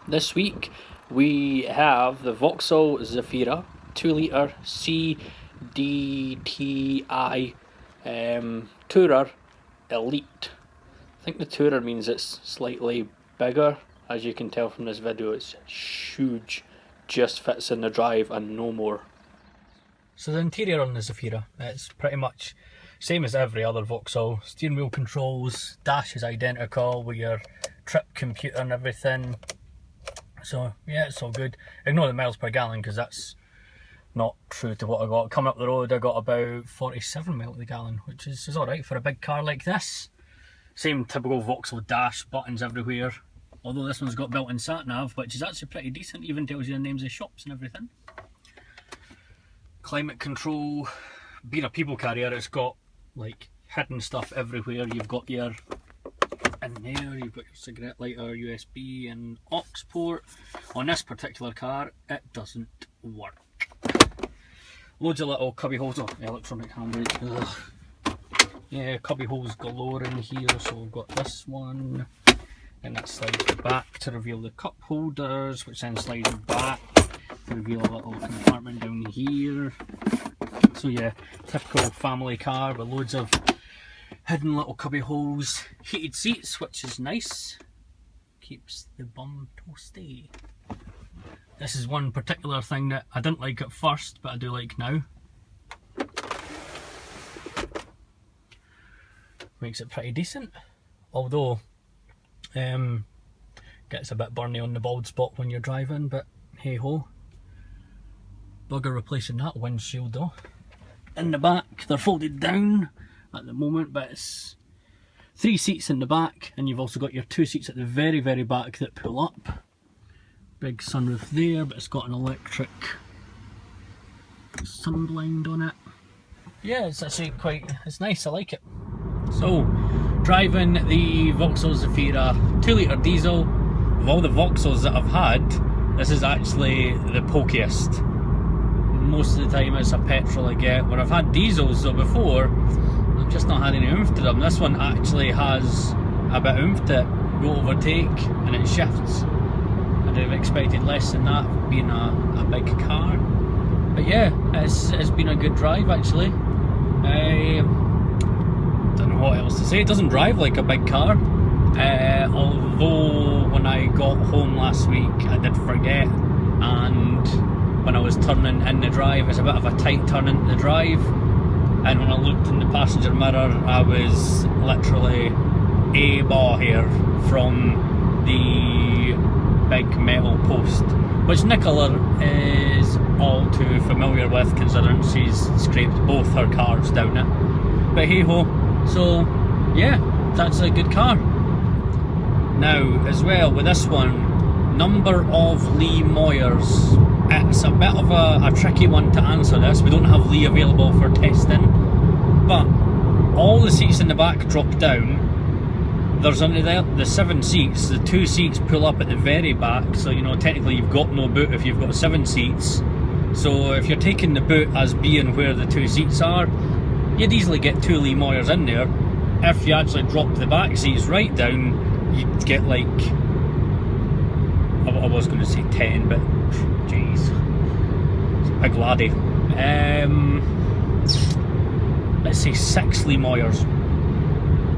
This week we have the Vauxhall Zafira 2 litre CDTi Tourer Elite. I think the Tourer means it's slightly bigger. As you can tell from this video, it's huge, just fits in the drive and no more. So the interior on the Zafira, it's pretty much same as every other Vauxhall. Steering wheel controls, dash is identical with your trip computer and everything. So yeah, it's all good. Ignore the miles per gallon because that's not true to what I got. Coming up the road I got about 47 miles per gallon, which is alright for a big car like this. Same typical Vauxhall dash, buttons everywhere. Although this one's got built-in sat-nav, which is actually pretty decent, even tells you the names of shops and everything. Climate control. Being a people carrier, it's got like hidden stuff everywhere. You've got your in there, you've got your cigarette lighter, USB and aux port. On this particular car, it doesn't work. Loads of little cubby holes. Oh, electronic handbrake. Ugh. Yeah, cubby holes galore in here. So we've got this one, and that slides back to reveal the cup holders, which then slides back to reveal a little compartment down here. So yeah, typical family car with loads of hidden little cubby holes. Heated seats, which is nice. Keeps the bum toasty. This is one particular thing that I didn't like at first, but I do like now. Makes it pretty decent. Although, gets a bit burny on the bald spot when you're driving, but hey ho. Bugger replacing that windshield though. In the back, they're folded down at the moment, but it's 3 seats in the back, and you've also got your 2 seats at the very back that pull up. Big sunroof there, but it's got an electric sun blind on it. Yeah, it's actually it's nice, I like it. So, driving the Vauxhall Zafira 2-litre diesel. Of all the Vauxhalls that I've had, this is actually the pokiest. Most of the time it's a petrol I get. When I've had diesels though before, I've just not had any oomph to them. This one actually has a bit of oomph to it. Go overtake and it shifts. I'd have expected less than that being a big car. But yeah, it's been a good drive actually. I don't know what else to say. It doesn't drive like a big car. Although when I got home last week I did forget, and when I was turning in the drive, it's a bit of a tight turn into the drive, and when I looked in the passenger mirror I was literally a bar here from the big metal post, which Nicola is all too familiar with considering she's scraped both her cars down it. But hey ho, so yeah, that's a good car. Now as well with this one, number of Lee Moyers. It's a bit of a tricky one to answer this. We don't have Lee available for testing, but all the seats in the back drop down. There's under there the 7 seats, the 2 seats pull up at the very back, so you know technically you've got no boot if you've got 7 seats. So if you're taking the boot as being where the 2 seats are, you'd easily get 2 Lee Moyers in there. If you actually drop the back seats right down, you'd get like, I was going to say 10, but jeez, it's a big laddie. Let's say 6 Lee Moyers.